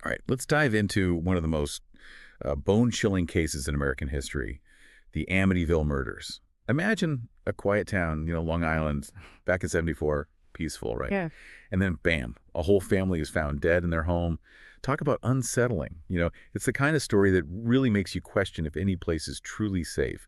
All right, let's dive into one of the most bone-chilling cases in American history, the Amityville Murders. Imagine a quiet town, Long Island, back in '74, peaceful, right? Yeah. And then, bam, a whole family is found dead in their home. Talk about unsettling. It's the kind of story that really makes you question if any place is truly safe.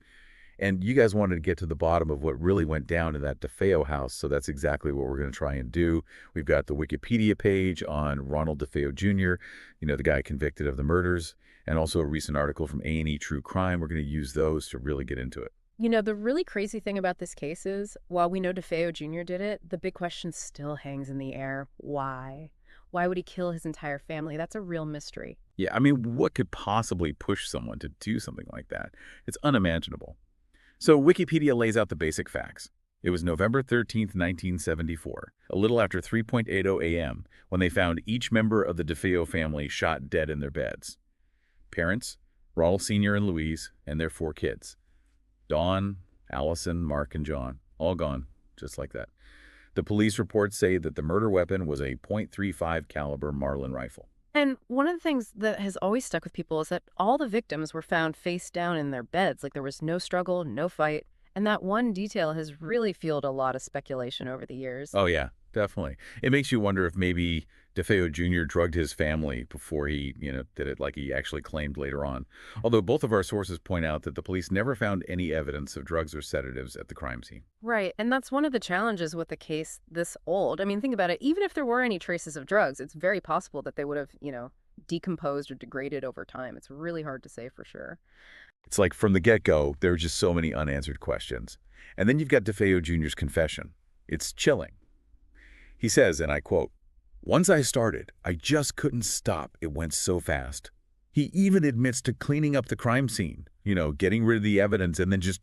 And you guys wanted to get to the bottom of what really went down in that DeFeo house, so that's exactly what we're going to try and do. We've got the Wikipedia page on Ronald DeFeo Jr., the guy convicted of the murders, and also a recent article from A&E True Crime. We're going to use those to really get into it. The really crazy thing about this case is, while we know DeFeo Jr. did it, the big question still hangs in the air. Why? Why would he kill his entire family? That's a real mystery. Yeah, I mean, what could possibly push someone to do something like that? It's unimaginable. So Wikipedia lays out the basic facts. It was November 13th, 1974, a little after 3:80 a.m., when they found each member of the DeFeo family shot dead in their beds. Parents, Ronald Sr. and Louise, and their 4 kids. Dawn, Allison, Mark, and John, all gone, just like that. The police reports say that the murder weapon was a .35 caliber Marlin rifle. And one of the things that has always stuck with people is that all the victims were found face down in their beds. Like there was no struggle, no fight. And that one detail has really fueled a lot of speculation over the years. Oh, yeah, definitely. It makes you wonder if maybe DeFeo Jr. drugged his family before he, did it like he actually claimed later on. Although both of our sources point out that the police never found any evidence of drugs or sedatives at the crime scene. Right. And that's one of the challenges with a case this old. I mean, think about it. Even if there were any traces of drugs, it's very possible that they would have, decomposed or degraded over time. It's really hard to say for sure. It's like from the get-go, there are just so many unanswered questions. And then you've got DeFeo Jr.'s confession. It's chilling. He says, and I quote, "Once I started, I just couldn't stop. It went so fast." He even admits to cleaning up the crime scene, getting rid of the evidence and then just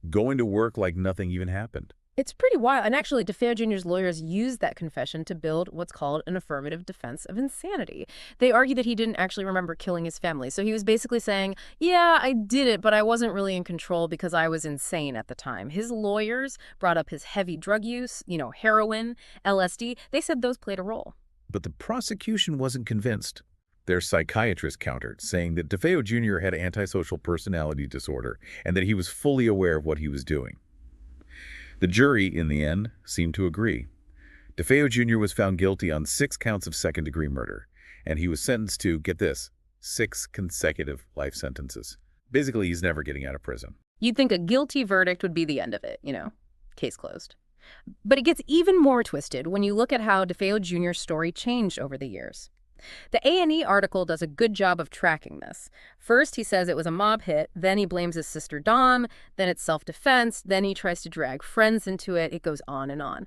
going to work like nothing even happened. It's pretty wild. And actually, DeFeo Jr.'s lawyers used that confession to build what's called an affirmative defense of insanity. They argue that he didn't actually remember killing his family. So he was basically saying, yeah, I did it, but I wasn't really in control because I was insane at the time. His lawyers brought up his heavy drug use, heroin, LSD. They said those played a role. But the prosecution wasn't convinced. Their psychiatrist countered, saying that DeFeo Jr. had antisocial personality disorder and that he was fully aware of what he was doing. The jury, in the end, seemed to agree. DeFeo Jr. was found guilty on 6 counts of second-degree murder, and he was sentenced to, get this, 6 consecutive life sentences. Basically, he's never getting out of prison. You'd think a guilty verdict would be the end of it, case closed. But it gets even more twisted when you look at how DeFeo Jr.'s story changed over the years. The A&E article does a good job of tracking this. First, he says it was a mob hit, then he blames his sister Dom, then it's self-defense, then he tries to drag friends into it. It goes on and on.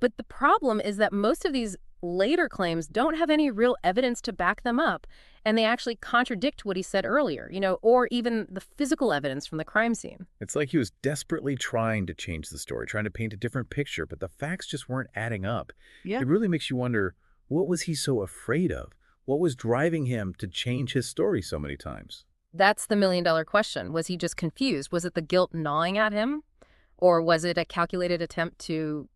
But the problem is that most of these later claims don't have any real evidence to back them up, and they actually contradict what he said earlier, or even the physical evidence from the crime scene. It's like he was desperately trying to change the story, trying to paint a different picture, but the facts just weren't adding up. Yeah. It really makes you wonder, what was he so afraid of? What was driving him to change his story so many times? That's the million-dollar question. Was he just confused? Was it the guilt gnawing at him? Or was it a calculated attempt to,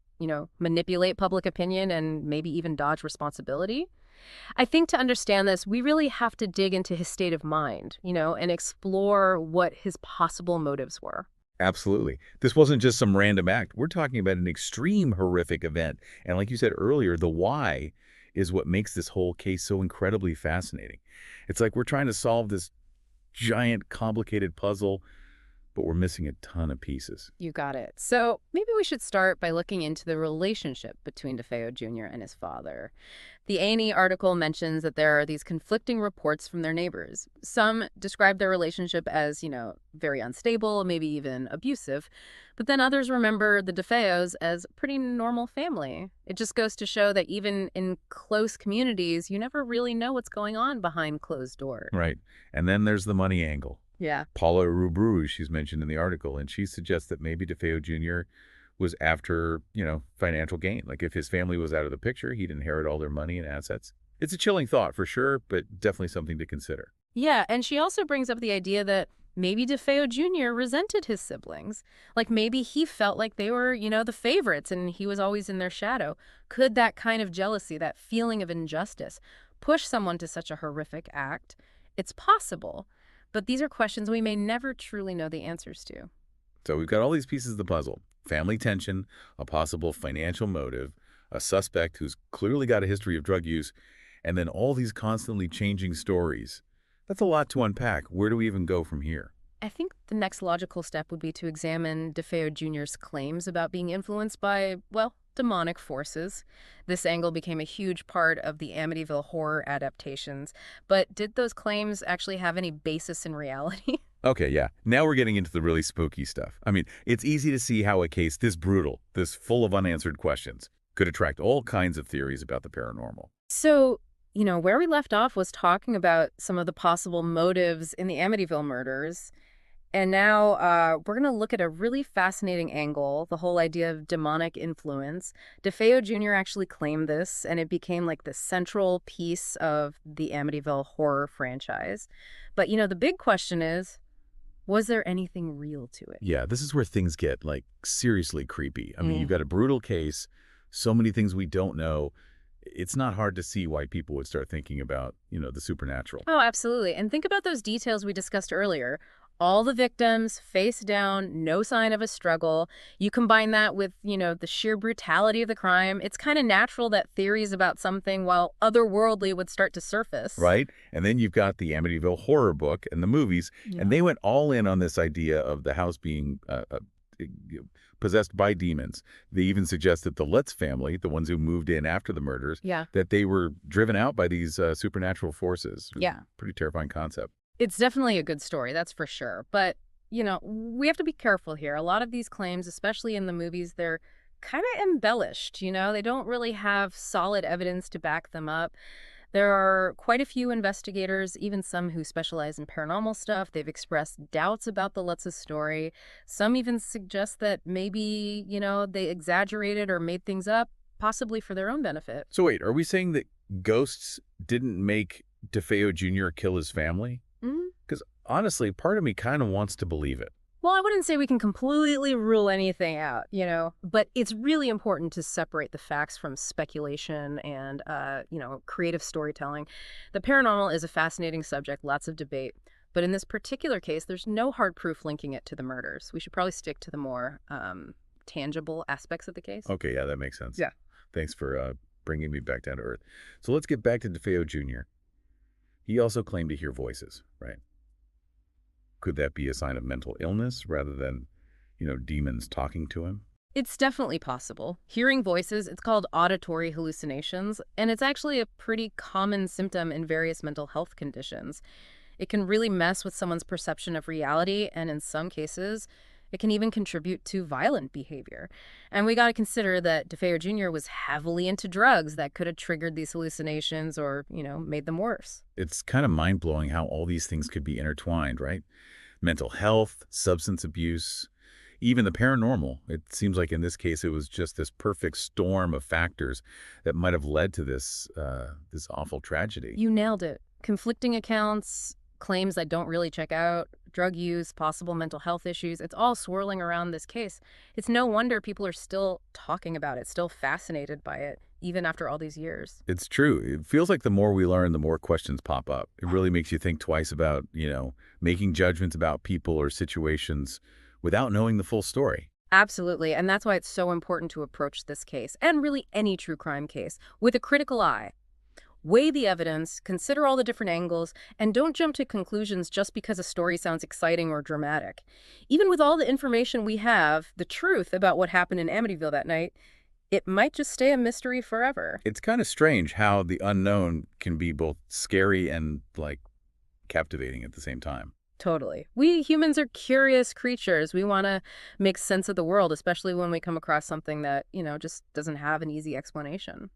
manipulate public opinion and maybe even dodge responsibility? I think to understand this, we really have to dig into his state of mind, and explore what his possible motives were. Absolutely. This wasn't just some random act. We're talking about an extreme horrific event. And like you said earlier, the why is what makes this whole case so incredibly fascinating. It's like we're trying to solve this giant, complicated puzzle, but we're missing a ton of pieces. You got it. So maybe we should start by looking into the relationship between DeFeo Jr. and his father. The A&E article mentions that there are these conflicting reports from their neighbors. Some describe their relationship as, very unstable, maybe even abusive. But then others remember the DeFeos as a pretty normal family. It just goes to show that even in close communities, you never really know what's going on behind closed doors. Right. And then there's the money angle. Yeah. Paula Rubru, she's mentioned in the article, and she suggests that maybe DeFeo Jr. was after, financial gain. Like if his family was out of the picture, he'd inherit all their money and assets. It's a chilling thought for sure, but definitely something to consider. Yeah, and she also brings up the idea that maybe DeFeo Jr. resented his siblings. Like maybe he felt like they were, the favorites and he was always in their shadow. Could that kind of jealousy, that feeling of injustice, push someone to such a horrific act? It's possible, but these are questions we may never truly know the answers to. So we've got all these pieces of the puzzle. Family tension, a possible financial motive, a suspect who's clearly got a history of drug use, and then all these constantly changing stories. That's a lot to unpack. Where do we even go from here? I think the next logical step would be to examine DeFeo Jr.'s claims about being influenced by, well, demonic forces. This angle became a huge part of the Amityville horror adaptations, but did those claims actually have any basis in reality? Okay, yeah. Now we're getting into the really spooky stuff. I mean, it's easy to see how a case this brutal, this full of unanswered questions, could attract all kinds of theories about the paranormal. So, where we left off was talking about some of the possible motives in the Amityville murders. And now we're going to look at a really fascinating angle, the whole idea of demonic influence. DeFeo Jr. actually claimed this, and it became like the central piece of the Amityville horror franchise. But, the big question is, was there anything real to it? Yeah, this is where things get, like, seriously creepy. I mean, you've Mm. got a brutal case, so many things we don't know. It's not hard to see why people would start thinking about, the supernatural. Oh, absolutely. And think about those details we discussed earlier. All the victims, face down, no sign of a struggle. You combine that with, the sheer brutality of the crime. It's kind of natural that theories about something, while otherworldly, would start to surface. Right? And then you've got the Amityville horror book and the movies, Yeah. and they went all in on this idea of the house being possessed by demons. They even suggested the Lutz family, the ones who moved in after the murders, Yeah. that they were driven out by these supernatural forces. Yeah. Pretty terrifying concept. It's definitely a good story, that's for sure. But, we have to be careful here. A lot of these claims, especially in the movies, they're kind of embellished, They don't really have solid evidence to back them up. There are quite a few investigators, even some who specialize in paranormal stuff. They've expressed doubts about the Lutz's story. Some even suggest that maybe, they exaggerated or made things up, possibly for their own benefit. So wait, are we saying that ghosts didn't make DeFeo Jr. kill his family? Mhm. Because honestly, part of me kind of wants to believe it. Well, I wouldn't say we can completely rule anything out, but it's really important to separate the facts from speculation and, creative storytelling. The paranormal is a fascinating subject, lots of debate. But in this particular case, there's no hard proof linking it to the murders. We should probably stick to the more tangible aspects of the case. Okay, yeah, that makes sense. Yeah. Thanks for bringing me back down to earth. So let's get back to DeFeo Jr. He also claimed to hear voices, right? Could that be a sign of mental illness rather than, demons talking to him? It's definitely possible. Hearing voices, it's called auditory hallucinations, and it's actually a pretty common symptom in various mental health conditions. It can really mess with someone's perception of reality, and in some cases, it can even contribute to violent behavior. And we got to consider that DeFeo Jr. was heavily into drugs that could have triggered these hallucinations or, made them worse. It's kind of mind-blowing how all these things could be intertwined, right? Mental health, substance abuse, even the paranormal. It seems like in this case, it was just this perfect storm of factors that might have led to this awful tragedy. You nailed it. Conflicting accounts, claims that don't really check out, drug use, possible mental health issues. It's all swirling around this case. It's no wonder people are still talking about it, still fascinated by it, even after all these years. It's true. It feels like the more we learn, the more questions pop up. It really makes you think twice about, making judgments about people or situations without knowing the full story. Absolutely. And that's why it's so important to approach this case, and really any true crime case, with a critical eye. Weigh the evidence, consider all the different angles, and don't jump to conclusions just because a story sounds exciting or dramatic. Even with all the information we have, the truth about what happened in Amityville that night, it might just stay a mystery forever. It's kind of strange how the unknown can be both scary and, captivating at the same time. Totally. We humans are curious creatures. We want to make sense of the world, especially when we come across something that, just doesn't have an easy explanation.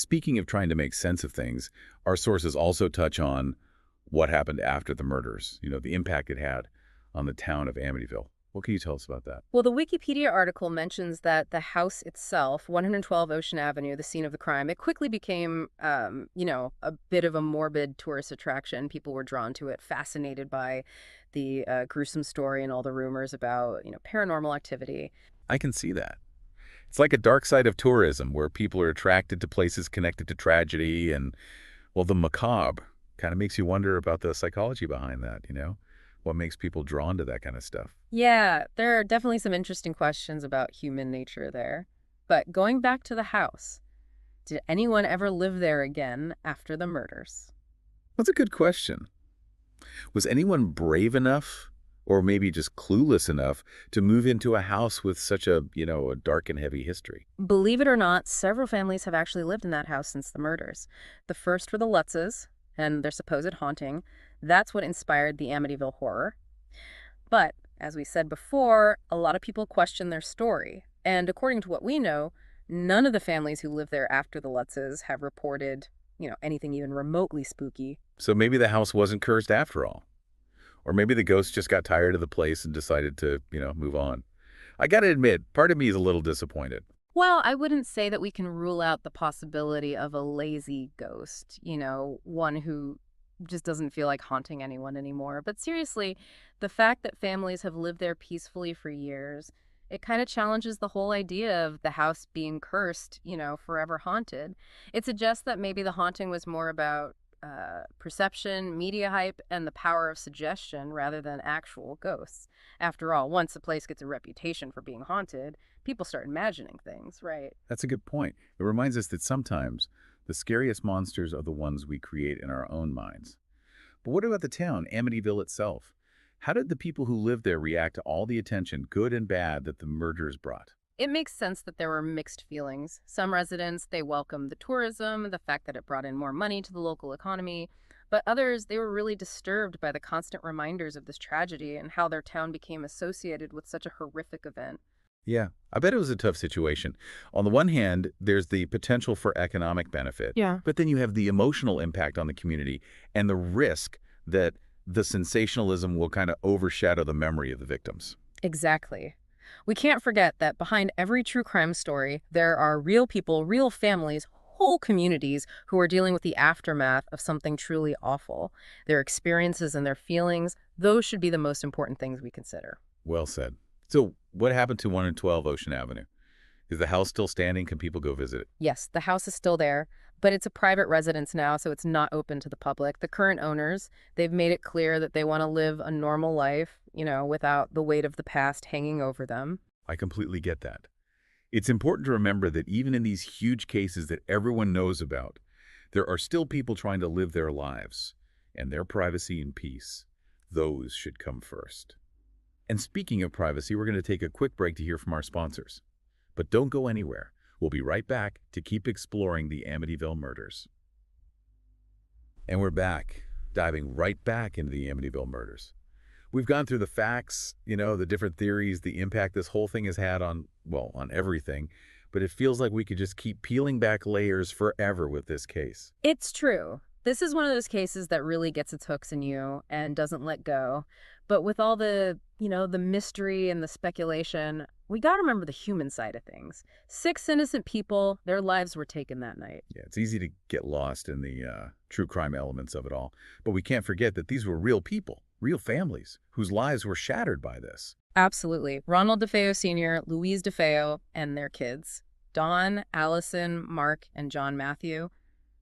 Speaking of trying to make sense of things, our sources also touch on what happened after the murders, the impact it had on the town of Amityville. What can you tell us about that? Well, the Wikipedia article mentions that the house itself, 112 Ocean Avenue, the scene of the crime, it quickly became, a bit of a morbid tourist attraction. People were drawn to it, fascinated by the gruesome story and all the rumors about, paranormal activity. I can see that. It's like a dark side of tourism where people are attracted to places connected to tragedy and, Well, the macabre kind of makes you wonder about the psychology behind that. What makes people drawn to that kind of stuff? Yeah, there are definitely some interesting questions about human nature there. But going back to the house, did anyone ever live there again after the murders? That's a good question. Was anyone brave enough, or maybe just clueless enough, to move into a house with such a dark and heavy history? Believe it or not, several families have actually lived in that house since the murders. The first were the Lutzes and their supposed haunting. That's what inspired the Amityville horror. But, as we said before, a lot of people question their story. And according to what we know, none of the families who lived there after the Lutzes have reported, anything even remotely spooky. So maybe the house wasn't cursed after all. Or maybe the ghost just got tired of the place and decided to move on. I gotta admit, part of me is a little disappointed. Well, I wouldn't say that we can rule out the possibility of a lazy ghost, one who just doesn't feel like haunting anyone anymore. But seriously, the fact that families have lived there peacefully for years, it kind of challenges the whole idea of the house being cursed, forever haunted. It suggests that maybe the haunting was more about perception, media hype, and the power of suggestion rather than actual ghosts. After all, once a place gets a reputation for being haunted, people start imagining things, right? That's a good point. It reminds us that sometimes the scariest monsters are the ones we create in our own minds. But what about the town, Amityville itself? How did the people who lived there react to all the attention, good and bad, that the murders brought? It makes sense that there were mixed feelings. Some residents, they welcomed the tourism, the fact that it brought in more money to the local economy. But others, they were really disturbed by the constant reminders of this tragedy and how their town became associated with such a horrific event. Yeah, I bet it was a tough situation. On the one hand, there's the potential for economic benefit, Yeah. but then you have the emotional impact on the community and the risk that the sensationalism will kind of overshadow the memory of the victims. Exactly. We can't forget that behind every true crime story, there are real people, real families, whole communities who are dealing with the aftermath of something truly awful. Their experiences and their feelings, those should be the most important things we consider. Well said. So what happened to 112 Ocean Avenue? Is the house still standing? Can people go visit it? Yes, the house is still there, but it's a private residence now, so it's not open to the public. The current owners, they've made it clear that they want to live a normal life, without the weight of the past hanging over them. I completely get that. It's important to remember that even in these huge cases that everyone knows about, there are still people trying to live their lives, and their privacy and peace, those should come first. And speaking of privacy, we're going to take a quick break to hear from our sponsors. But don't go anywhere. We'll be right back to keep exploring the Amityville murders. And we're back, diving right back into the Amityville murders. We've gone through the facts, the different theories, the impact this whole thing has had on everything. But it feels like we could just keep peeling back layers forever with this case. It's true. This is one of those cases that really gets its hooks in you and doesn't let go. But with all the mystery and the speculation, we got to remember the human side of things. 6 innocent people, their lives were taken that night. Yeah, it's easy to get lost in the true crime elements of it all. But we can't forget that these were real people, real families, whose lives were shattered by this. Absolutely. Ronald DeFeo Sr., Louise DeFeo, and their kids, Dawn, Allison, Mark, and John Matthew,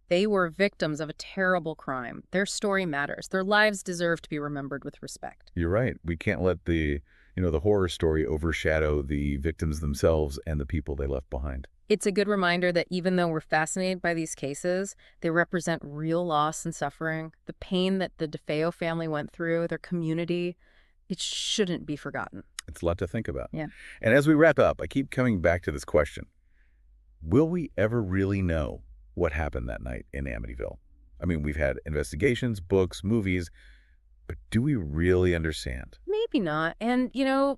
they were victims of a terrible crime. Their story matters. Their lives deserve to be remembered with respect. You're right. We can't let the horror story overshadow the victims themselves and the people they left behind. It's a good reminder that even though we're fascinated by these cases, they represent real loss and suffering. The pain that the DeFeo family went through, their community, it shouldn't be forgotten. It's a lot to think about. Yeah. And as we wrap up, I keep coming back to this question. Will we ever really know what happened that night in Amityville? I mean, we've had investigations, books, movies, but do we really understand? Maybe not. And,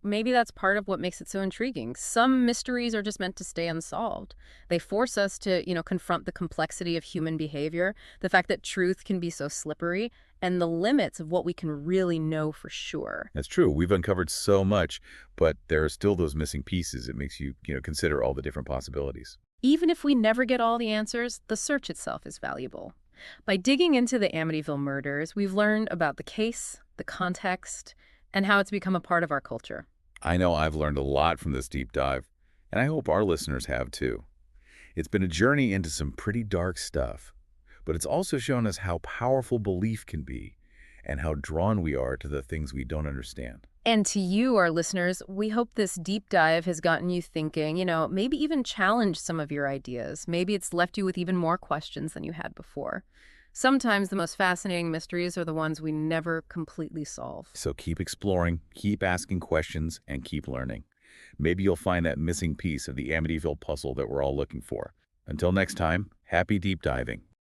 maybe that's part of what makes it so intriguing. Some mysteries are just meant to stay unsolved. They force us to, confront the complexity of human behavior, the fact that truth can be so slippery, and the limits of what we can really know for sure. That's true. We've uncovered so much, but there are still those missing pieces. It makes you, consider all the different possibilities. Even if we never get all the answers, the search itself is valuable. By digging into the Amityville murders, we've learned about the case, the context, and how it's become a part of our culture. I know I've learned a lot from this deep dive, and I hope our listeners have too. It's been a journey into some pretty dark stuff, but it's also shown us how powerful belief can be and how drawn we are to the things we don't understand. And to you, our listeners, we hope this deep dive has gotten you thinking, maybe even challenged some of your ideas. Maybe it's left you with even more questions than you had before. Sometimes the most fascinating mysteries are the ones we never completely solve. So keep exploring, keep asking questions, and keep learning. Maybe you'll find that missing piece of the Amityville puzzle that we're all looking for. Until next time, happy deep diving.